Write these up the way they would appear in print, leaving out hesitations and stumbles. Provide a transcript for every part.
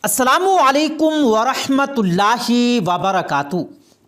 السلام علیکم ورحمۃ اللہ وبرکاتہ۔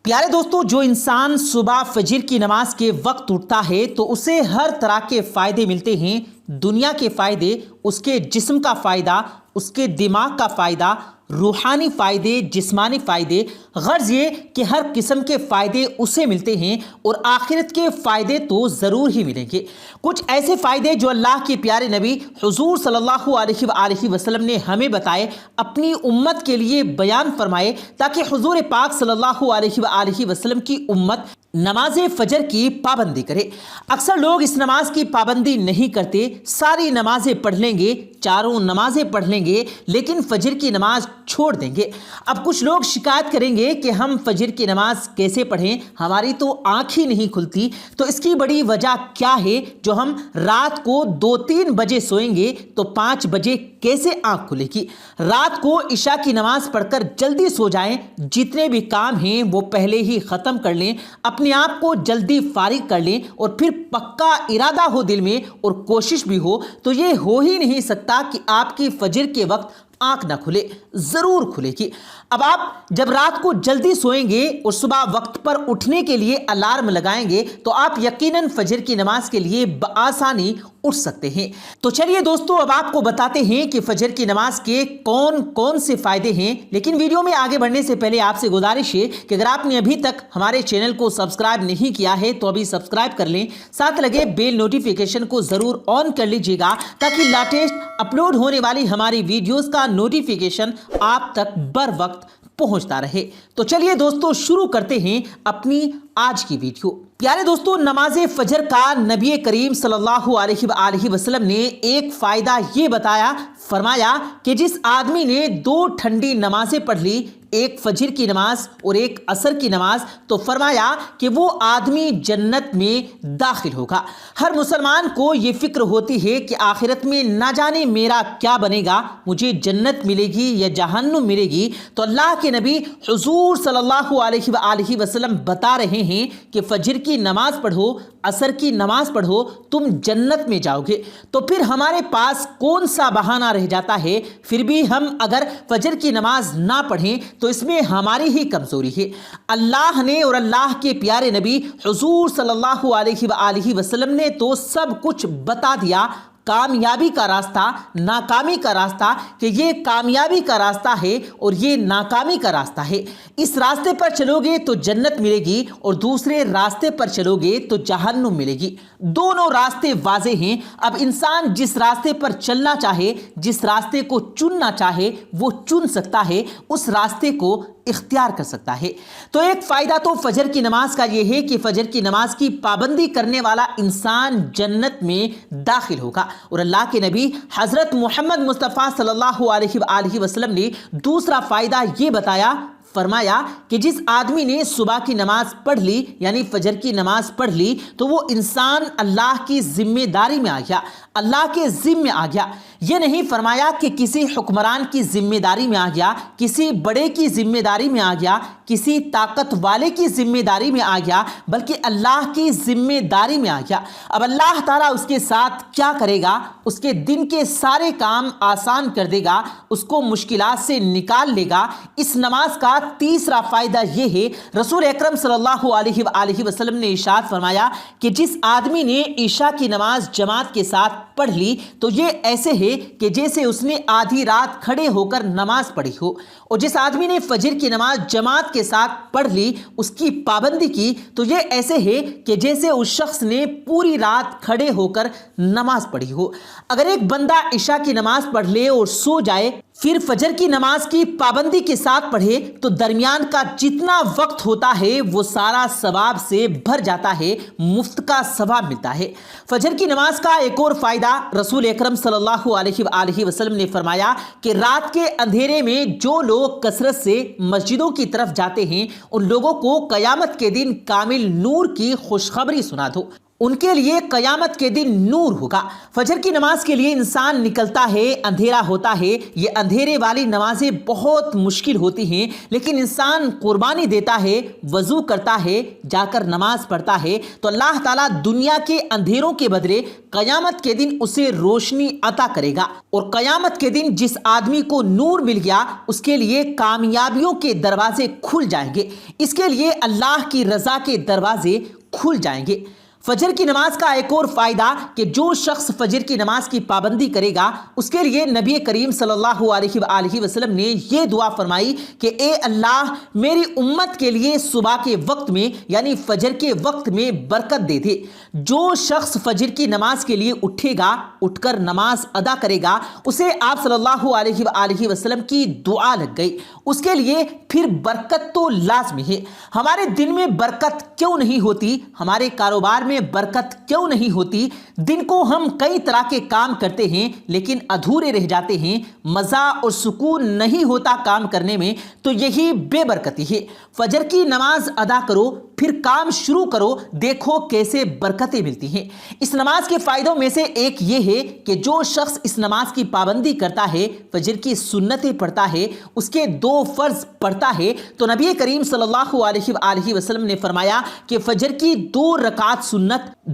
پیارے دوستو، جو انسان صبح فجر کی نماز کے وقت اٹھتا ہے تو اسے ہر طرح کے فائدے ملتے ہیں۔ دنیا کے فائدے، اس کے جسم کا فائدہ، اس کے دماغ کا فائدہ، روحانی فائدے، جسمانی فائدے، غرض یہ کہ ہر قسم کے فائدے اسے ملتے ہیں اور آخرت کے فائدے تو ضرور ہی ملیں گے۔ کچھ ایسے فائدے جو اللہ کے پیارے نبی حضور صلی اللہ علیہ وآلہ وسلم نے ہمیں بتائے، اپنی امت کے لیے بیان فرمائے، تاکہ حضور پاک صلی اللہ علیہ وآلہ وسلم کی امت نماز فجر کی پابندی کرے۔ اکثر لوگ اس نماز کی پابندی نہیں کرتے، ساری نمازیں پڑھ لیں گے، چاروں نمازیں پڑھ لیں گے، لیکن فجر کی نماز چھوڑ دیں گے۔ اب کچھ لوگ شکایت کریں گے کہ ہم فجر کی نماز کیسے پڑھیں، ہماری تو آنکھ ہی نہیں کھلتی۔ تو اس کی بڑی وجہ کیا ہے؟ جو ہم رات کو 2-3 بجے سوئیں گے تو 5 بجے کیسے آنکھ کھلے گی؟ رات کو عشاء کی نماز پڑھ کر جلدی سو جائیں، جتنے بھی کام ہیں وہ پہلے ہی ختم کر لیں، اپنے آپ کو جلدی فارغ کر لیں، اور پھر پکا ارادہ ہو دل میں اور کوشش بھی ہو، تو یہ ہو ہی نہیں سکتا کہ آپ کی فجر کے وقت آنکھ نہ کھلے، ضرور کھلے گی۔ اب آپ جب رات کو جلدی سوئیں گے اور صبح وقت پر اٹھنے کے لیے الارم لگائیں گے تو آپ یقیناً فجر کی نماز کے لیے بآسانی اٹھ سکتے ہیں۔ تو چلیے دوستو، اب آپ کو بتاتے ہیں کہ فجر کی نماز کے کون کون سے فائدے ہیں۔ لیکن ویڈیو میں آگے بڑھنے سے پہلے آپ سے گزارش ہے کہ اگر آپ نے ابھی تک ہمارے چینل کو سبسکرائب نہیں کیا ہے تو ابھی سبسکرائب کر لیں، ساتھ لگے بیل نوٹیفیکیشن کو ضرور آن کر لیجیے گا، تاکہ لیٹسٹ اپلوڈ ہونے والی ہماری ویڈیوز کا نوٹیفیکیشن آپ تک بر وقت پہنچتا رہے۔ تو چلیے دوستو، شروع کرتے ہیں اپنی آج کی ویڈیو۔ پیارے دوستو، نماز فجر کا نبی کریم صلی اللہ علیہ وآلہ وسلم نے ایک فائدہ یہ بتایا، فرمایا کہ جس آدمی نے 2 ٹھنڈی نمازیں پڑھ لی، ایک فجر کی نماز اور ایک عصر کی نماز، تو فرمایا کہ وہ آدمی جنت میں داخل ہوگا۔ ہر مسلمان کو یہ فکر ہوتی ہے کہ آخرت میں نہ جانے میرا کیا بنے گا، مجھے جنت ملے گی یا جہنم ملے گی۔ تو اللہ کے نبی حضور صلی اللہ علیہ وآلہ وسلم بتا رہے ہیں کہ فجر کی نماز پڑھو، عصر کی نماز پڑھو، تم جنت میں جاؤ گے۔ تو پھر ہمارے پاس کون سا بہانہ رہ جاتا ہے؟ پھر بھی ہم اگر فجر کی نماز نہ پڑھیں تو اس میں ہماری ہی کمزوری ہے۔ اللہ نے اور اللہ کے پیارے نبی حضور صلی اللہ علیہ وآلہ وسلم نے تو سب کچھ بتا دیا، کامیابی کا راستہ، ناکامی کا راستہ، کہ یہ کامیابی کا راستہ ہے اور یہ ناکامی کا راستہ ہے۔ اس راستے پر چلو گے تو جنت ملے گی اور دوسرے راستے پر چلو گے تو جہنم ملے گی۔ دونوں راستے واضح ہیں۔ اب انسان جس راستے پر چلنا چاہے، جس راستے کو چننا چاہے، وہ چن سکتا ہے، اس راستے کو اختیار کر سکتا ہے۔ تو ایک فائدہ تو فجر کی نماز کا یہ ہے کہ فجر کی نماز کی پابندی کرنے والا انسان جنت میں داخل ہوگا۔ اور اللہ کے نبی حضرت محمد مصطفیٰ صلی اللہ علیہ وآلہ وسلم نے دوسرا فائدہ یہ بتایا، فرمایا کہ جس آدمی نے صبح کی نماز پڑھ لی، یعنی فجر کی نماز پڑھ لی، تو وہ انسان اللہ کی ذمہ داری میں آ گیا، اللہ کے ذمہ میں آ گیا۔ یہ نہیں فرمایا کہ کسی حکمران کی ذمہ داری میں آ گیا، کسی بڑے کی ذمہ داری میں آ گیا، کسی طاقت والے کی ذمہ داری میں آ گیا، بلکہ اللہ کی ذمہ داری میں آ گیا۔ اب اللہ تعالیٰ اس کے ساتھ کیا کرے گا؟ اس کے دن کے سارے کام آسان کر دے گا، اس کو مشکلات سے نکال لے گا۔ اس نماز کا تیسرا فائدہ یہ ہے، رسول اکرم صلی اللہ علیہ وآلہ وسلم نے ارشاد فرمایا کہ جس آدمی نے عشاء کی نماز جماعت کے ساتھ پڑھ لی تو یہ ایسے ہے کہ جیسے اس نے آدھی رات کھڑے ہو کر نماز پڑھی ہو، اور جس آدمی نے فجر کی نماز جماعت کے ساتھ پڑھ لی، اس کی پابندی کی، تو یہ ایسے ہے کہ جیسے اس شخص نے پوری رات کھڑے ہو کر نماز پڑھی ہو۔ اگر ایک بندہ عشاء کی نماز پڑھ لے اور سو جائے، پھر فجر کی نماز کی پابندی کے ساتھ پڑھے، تو درمیان کا جتنا وقت ہوتا ہے وہ سارا ثواب سے بھر جاتا ہے، مفت کا ثواب ملتا ہے۔ فجر کی نماز کا ایک اور فائدہ رسول اکرم صلی اللہ علیہ وآلہ وسلم نے فرمایا کہ رات کے اندھیرے میں جو لوگ کثرت سے مسجدوں کی طرف جاتے ہیں، ان لوگوں کو قیامت کے دن کامل نور کی خوشخبری سنا دو۔ ان کے لیے قیامت کے دن نور ہوگا۔ فجر کی نماز کے لیے انسان نکلتا ہے، اندھیرا ہوتا ہے، یہ اندھیرے والی نمازیں بہت مشکل ہوتی ہیں، لیکن انسان قربانی دیتا ہے، وضو کرتا ہے، جا کر نماز پڑھتا ہے تو اللہ تعالیٰ دنیا کے اندھیروں کے بدلے قیامت کے دن اسے روشنی عطا کرے گا، اور قیامت کے دن جس آدمی کو نور مل گیا اس کے لیے کامیابیوں کے دروازے کھل جائیں گے، اس کے لیے اللہ کی رضا کے دروازے کھل جائیں گے۔ فجر کی نماز کا ایک اور فائدہ کہ جو شخص فجر کی نماز کی پابندی کرے گا اس کے لیے نبی کریم صلی اللہ علیہ وآلہ وسلم نے یہ دعا فرمائی کہ اے اللہ میری امت کے لیے صبح کے وقت میں یعنی فجر کے وقت میں برکت دے دے۔ جو شخص فجر کی نماز کے لیے اٹھے گا، اٹھ کر نماز ادا کرے گا، اسے آپ صلی اللہ علیہ وآلہ وسلم کی دعا لگ گئی، اس کے لیے پھر برکت تو لازمی ہے۔ ہمارے دن میں برکت کیوں نہیں ہوتی؟ ہمارے کاروبار میں برکت کیوں نہیں ہوتی؟ دن کو ہم کئی طرح کے کام کرتے ہیں لیکن ادھورے رہ جاتے ہیں، مزہ اور سکون نہیں ہوتا کام کرنے میں، تو یہی بے برکتی ہے۔ فجر کی نماز ادا کرو، پھر کام شروع کرو، دیکھو کیسے برکتیں ملتی ہیں۔ اس نماز کے فائدوں میں سے ایک یہ ہے کہ جو شخص اس نماز کی پابندی کرتا ہے، فجر کی سنتیں پڑھتا ہے، اس کے 2 فرض پڑھتا ہے، تو نبی کریم صلی اللہ علیہ وآلہ وسلم نے فرمایا کہ فجر کی 2 رکعت سنت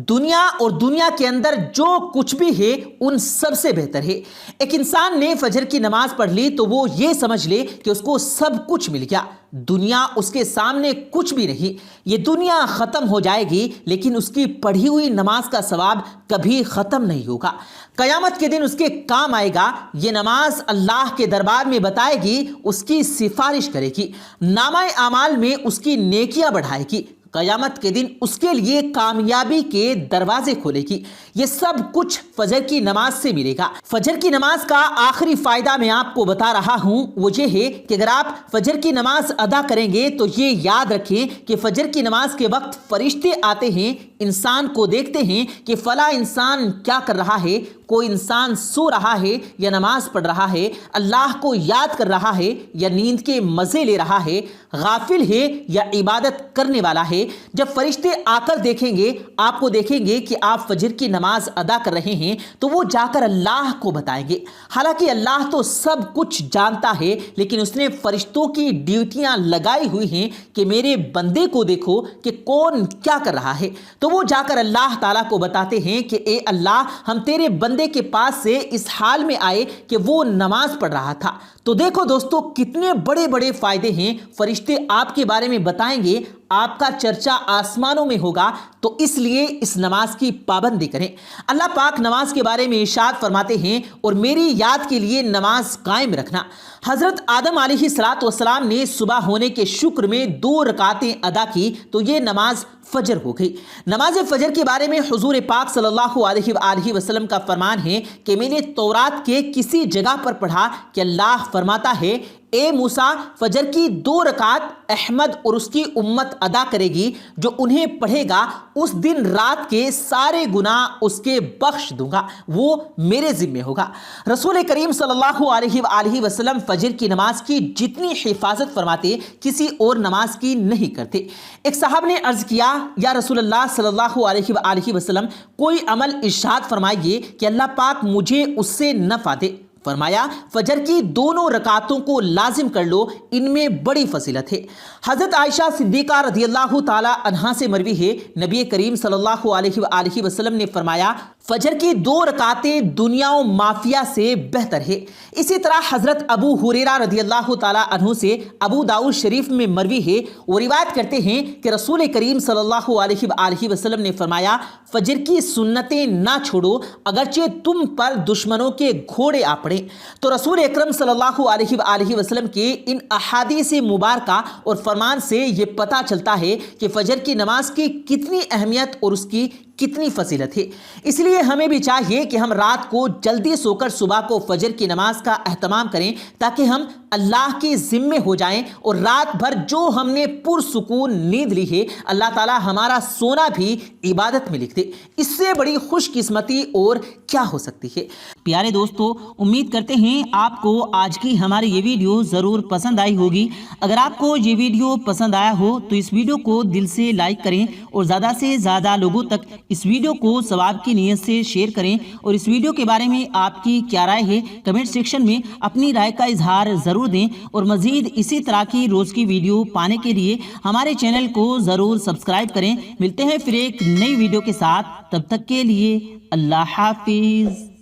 دنیا اور دنیا کے اندر جو کچھ بھی ہے ان سب سے بہتر ہے۔ ایک انسان نے فجر کی نماز پڑھ لی تو وہ یہ سمجھ لے کہ اس کو سب کچھ مل گیا، دنیا اس کے سامنے کچھ بھی نہیں، یہ دنیا ختم ہو جائے گی لیکن اس کی پڑھی ہوئی نماز کا ثواب کبھی ختم نہیں ہوگا، قیامت کے دن اس کے کام آئے گا۔ یہ نماز اللہ کے دربار میں بتائے گی، اس کی سفارش کرے گی، نامہ اعمال میں اس کی نیکیاں بڑھائے گی، قیامت کے دن اس کے لیے کامیابی کے دروازے کھولے گی۔ یہ سب کچھ فجر کی نماز سے ملے گا۔ فجر کی نماز کا آخری فائدہ میں آپ کو بتا رہا ہوں، وہ یہ ہے کہ اگر آپ فجر کی نماز ادا کریں گے تو یہ یاد رکھیں کہ فجر کی نماز کے وقت فرشتے آتے ہیں، انسان کو دیکھتے ہیں کہ فلاں انسان کیا کر رہا ہے، کوئی انسان سو رہا ہے یا نماز پڑھ رہا ہے، اللہ کو یاد کر رہا ہے یا نیند کے مزے لے رہا ہے، غافل ہے یا عبادت کرنے والا ہے۔ جب فرشتے آ کر دیکھیں گے، آپ کو دیکھیں گے کہ آپ فجر کی نماز ادا کر رہے ہیں تو وہ جا کر اللہ کو بتائیں گے۔ حالانکہ اللہ تو سب کچھ جانتا ہے لیکن اس نے فرشتوں کی ڈیوٹیاں لگائی ہوئی ہیں کہ میرے بندے کو دیکھو کہ کون کیا کر رہا ہے، تو وہ جا کر اللہ تعالیٰ کو بتاتے ہیں کہ اے اللہ ہم تیرے بندے کے پاس سے اس حال میں آئے کہ وہ نماز پڑھ رہا تھا۔ تو دیکھو دوستو کتنے بڑے بڑے فائدے ہیں، فرشتے آپ کے بارے میں بتائیں گے، آپ کا چرچا آسمانوں میں ہوگا، تو اس لیے اس نماز کی پابندی کریں۔ اللہ پاک نماز کے بارے میں ارشاد فرماتے ہیں اور میری یاد کے لیے نماز قائم رکھنا۔ حضرت آدم علیہ السلام نے صبح ہونے کے شکر میں 2 رکعتیں ادا کی تو یہ نماز فجر ہو گئی۔ نماز فجر کے بارے میں حضور پاک صلی اللہ علیہ وآلہ وسلم کا فرمان ہے کہ میں نے تورات کے کسی جگہ پر پڑھا کہ اللہ فرماتا ہے اے موسیٰ فجر کی 2 رکعت احمد اور اس کی امت ادا کرے گی، جو انہیں پڑھے گا اس دن رات کے سارے گناہ اس کے بخش دوں گا، وہ میرے ذمہ ہوگا۔ رسول کریم صلی اللہ علیہ وآلہ وسلم فجر کی نماز کی جتنی حفاظت فرماتے کسی اور نماز کی نہیں کرتے۔ ایک صاحب نے عرض کیا یا رسول اللہ صلی اللہ علیہ وآلہ وسلم کوئی عمل ارشاد فرمائیے کہ اللہ پاک مجھے اس سے نفع دے۔ فرمایا فجر کی دونوں رکعتوں کو لازم کر لو، ان میں بڑی فضیلت ہے۔ حضرت عائشہ صدیقہ رضی اللہ تعالی عنہا سے مروی ہے نبی کریم صلی اللہ علیہ وآلہ وسلم نے فرمایا فجر کی 2 رکعتیں دنیا و مافیا سے بہتر ہے۔ اسی طرح حضرت ابو ہریرہ رضی اللہ تعالی عنہ سے ابو داؤد شریف میں مروی ہے، وہ روایت کرتے ہیں کہ رسول کریم صلی اللہ علیہ وآلہ وسلم نے فرمایا فجر کی سنتیں نہ چھوڑو اگرچہ تم پر دشمنوں کے گھوڑے آ پڑیں۔ تو رسول اکرم صلی اللہ علیہ وآلہ وسلم کے ان احادیث مبارکہ اور فرمان سے یہ پتہ چلتا ہے کہ فجر کی نماز کی کتنی اہمیت اور اس کی کتنی فضیلت ہے۔ اس لیے ہمیں بھی چاہیے کہ ہم رات کو جلدی سو کر صبح کو فجر کی نماز کا اہتمام کریں تاکہ ہم اللہ کے ذمہ ہو جائیں اور رات بھر جو ہم نے پرسکون نیند لی ہے اللہ تعالی ہمارا سونا بھی عبادت میں لکھ دے۔ اس سے بڑی خوش قسمتی اور کیا ہو سکتی ہے۔ پیارے دوستو، امید کرتے ہیں آپ کو آج کی ہماری یہ ویڈیو ضرور پسند آئی ہوگی۔ اگر آپ کو یہ ویڈیو پسند آیا ہو تو اس ویڈیو کو دل سے لائک کریں اور زیادہ سے زیادہ لوگوں تک اس ویڈیو کو ثواب کی نیت سے شیئر کریں اور اس ویڈیو کے بارے میں آپ کی کیا رائے ہے کمنٹ سیکشن میں اپنی رائے کا اظہار ضرور دیں، اور مزید اسی طرح کی روز کی ویڈیو پانے کے لیے ہمارے چینل کو ضرور سبسکرائب کریں۔ ملتے ہیں پھر ایک نئی ویڈیو کے ساتھ، تب تک کے لیے اللہ حافظ۔